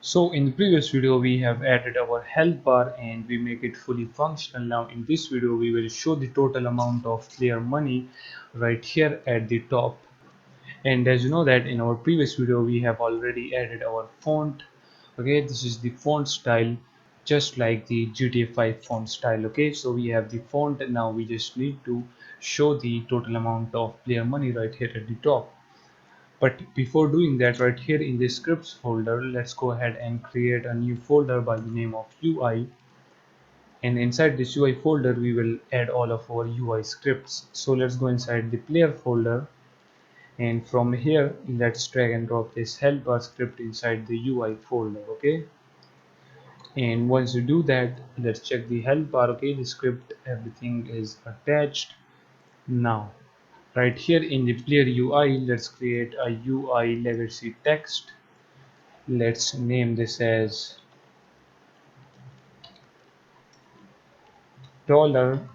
So in the previous video we have added our health bar and we make it fully functional. Now in this video we will show the total amount of player money right here at the top. And as you know that in our previous video we have already added our font. Okay, this is the font style just like the GTA 5 font style. Okay, so we have the font and now we just need to show the total amount of player money right here at the top. But before doing that, right here in the scripts folder, let's go ahead and create a new folder by the name of UI. And inside this UI folder, we will add all of our UI scripts. So let's go inside the player folder. And from here, let's drag and drop this helper script inside the UI folder. Okay. And once you do that, let's check the help bar. Okay, the script, everything is attached. Now, right here in the player UI, let's create a UI legacy text. Let's name this as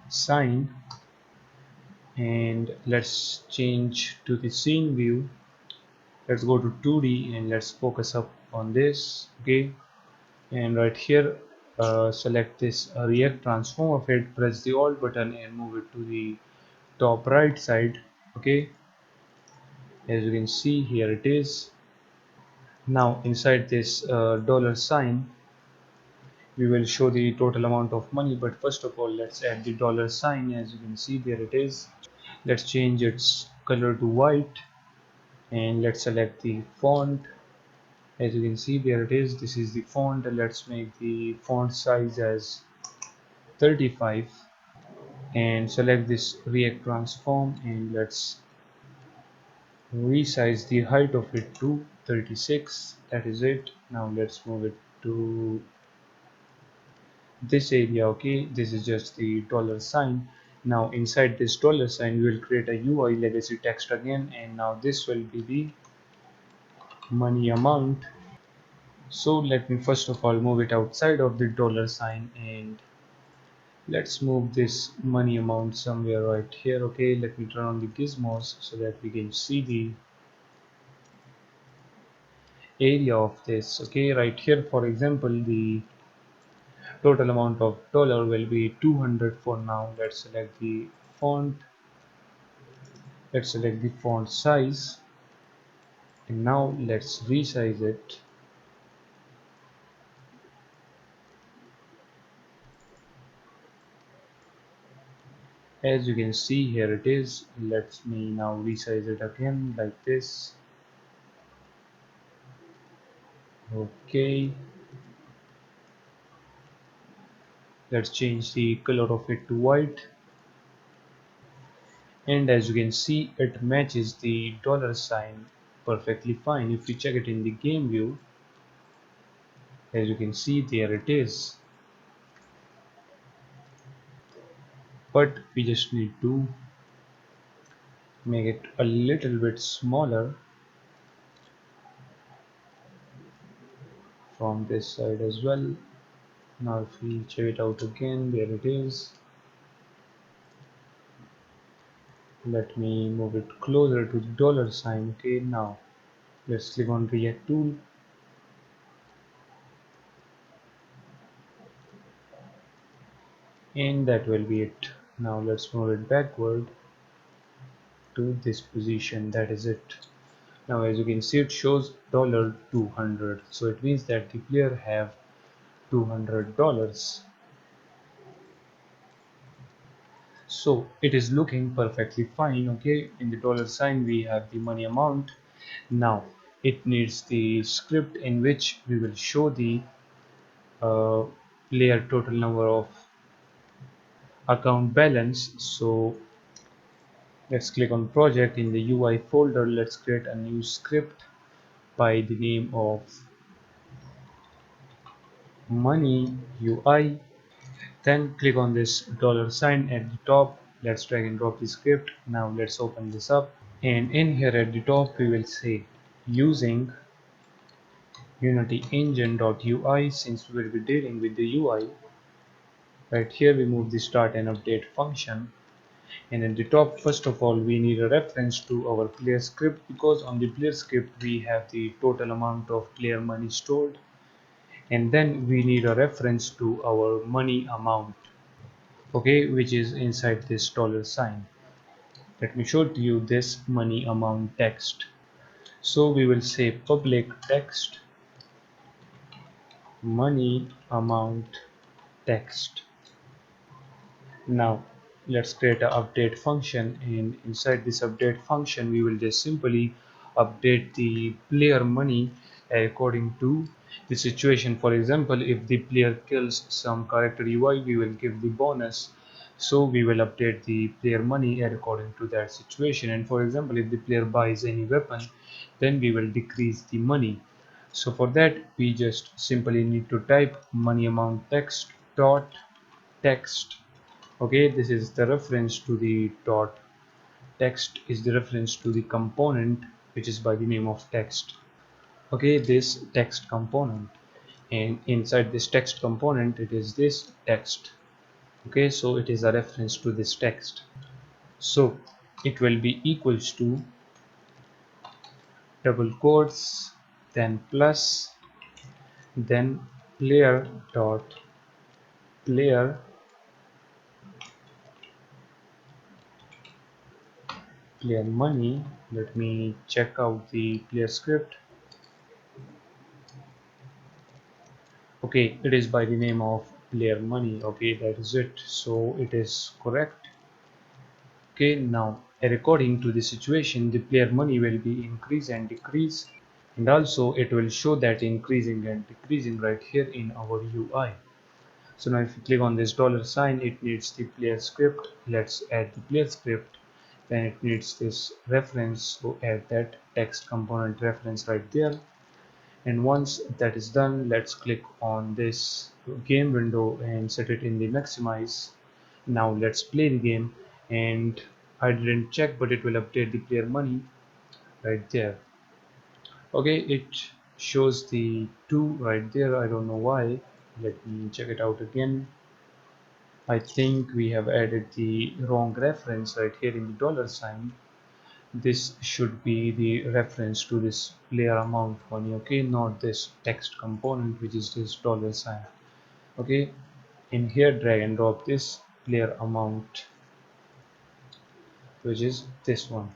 $sign, and let's change to the scene view. Let's go to 2D and let's focus up on this. Okay, and right here select this react transform of it, press the alt button and move it to the top right side. Okay, as you can see here it is. Now inside this $sign we will show the total amount of money, but first of all let's add the $sign. As you can see there it is. Let's change its color to white and let's select the font. As you can see there it is, this is the font. Let's make the font size as 35 and select this react transform and let's resize the height of it to 36. That is it. Now let's move it to this area. Okay, this is just the $sign. Now inside this $sign we will create a UI legacy text again, and now this will be the money amount. So let me first of all move it outside of the $sign and let's move this money amount somewhere right here. Okay, let me turn on the gizmos so that we can see the area of this. Okay, right here for example the total amount of dollar will be 200 for now. Let's select the font, let's select the font size, and now let's resize it. As you can see here it is. Let me now resize it again like this. Okay, let's change the color of it to white, and as you can see it matches the $sign perfectly fine. If you check it in the game view, as you can see there it is, but we just need to make it a little bit smaller from this side as well. Now if we check it out again, there it is. Let me move it closer to the $sign. Okay, now let's click on react tool, and that will be it. Now let's move it backward to this position. That is it. Now as you can see it shows $200, so it means that the player have $200. So it is looking perfectly fine. Okay, in the $sign we have the money amount. Now it needs the script in which we will show the uh, player total number of account balance. So let's click on project. In the UI folder let's create a new script by the name of money UI. Then click on this $sign at the top. Let's drag and drop the script. Now let's open this up, and in here at the top we will say using Unity engine.ui. Since we will be dealing with the UI, right here we move the start and update function, and at the top first of all we need a reference to our player script, because on the player script we have the total amount of player money stored. and then we need a reference to our money amount, okay, which is inside this dollar sign. Let me show to you this money amount text. So we will say public text money amount text. Now let's create an update function, and inside this update function we will just simply update the player money according to the situation. For example, if the player kills some character UI, we will give the bonus, so we will update the player money according to that situation. And for example, if the player buys any weapon, then we will decrease the money. So for that we just simply need to type money amount text dot text. Okay, this is the reference to the dot text is the reference to the component which is by the name of text. Okay, this text component, and inside this text component it is this text. Okay, so it is a reference to this text. So it will be equals to double quotes, then plus, then player dot player player money. Let me check out the player script. Okay, it is by the name of player money. Okay, that is it, so it is correct. Okay, now according to the situation, the player money will be increase and decrease, and also it will show that increasing and decreasing right here in our UI. So now if you click on this dollar sign, it needs the player script. Let's add the player script. Then it needs this reference, so add that text component reference right there. And once that is done, let's click on this game window and set it in the maximize. Now let's play the game, and I didn't check, but it will update the player money right there. Okay, it shows the 2 right there. I don't know why. Let me check it out again. I think we have added the wrong reference right here in the dollar sign. This should be the reference to this player amount money, okay, not this text component which is this dollar sign. Okay, in here drag and drop this player amount, which is this one.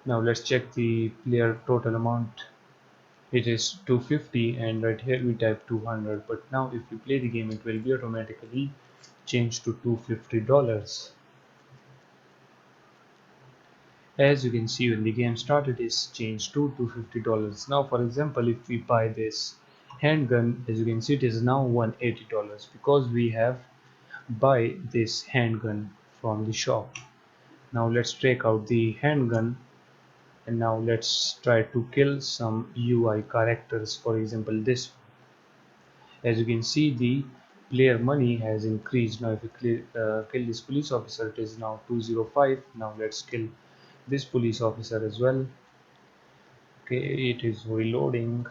Now let's check the player total amount. It is 250, and right here we type 200, but now if we play the game it will be automatically changed to $250. As you can see, when the game started, it's changed to $250. Now for example, if we buy this handgun, as you can see, it is now $180 because we have buy this handgun from the shop. Now let's take out the handgun, and now let's try to kill some UI characters, for example this. As you can see, the player money has increased. Now if we kill this police officer, it is now 205. Now let's kill this police officer as well. Okay, it is reloading.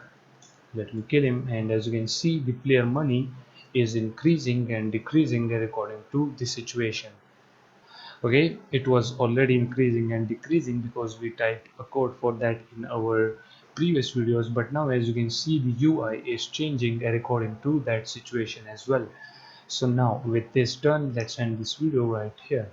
Let me kill him, and as you can see, the player money is increasing and decreasing according to the situation. Okay, it was already increasing and decreasing because we typed a code for that in our previous videos, but now as you can see, the UI is changing according to that situation as well. So now with this done, let's end this video right here.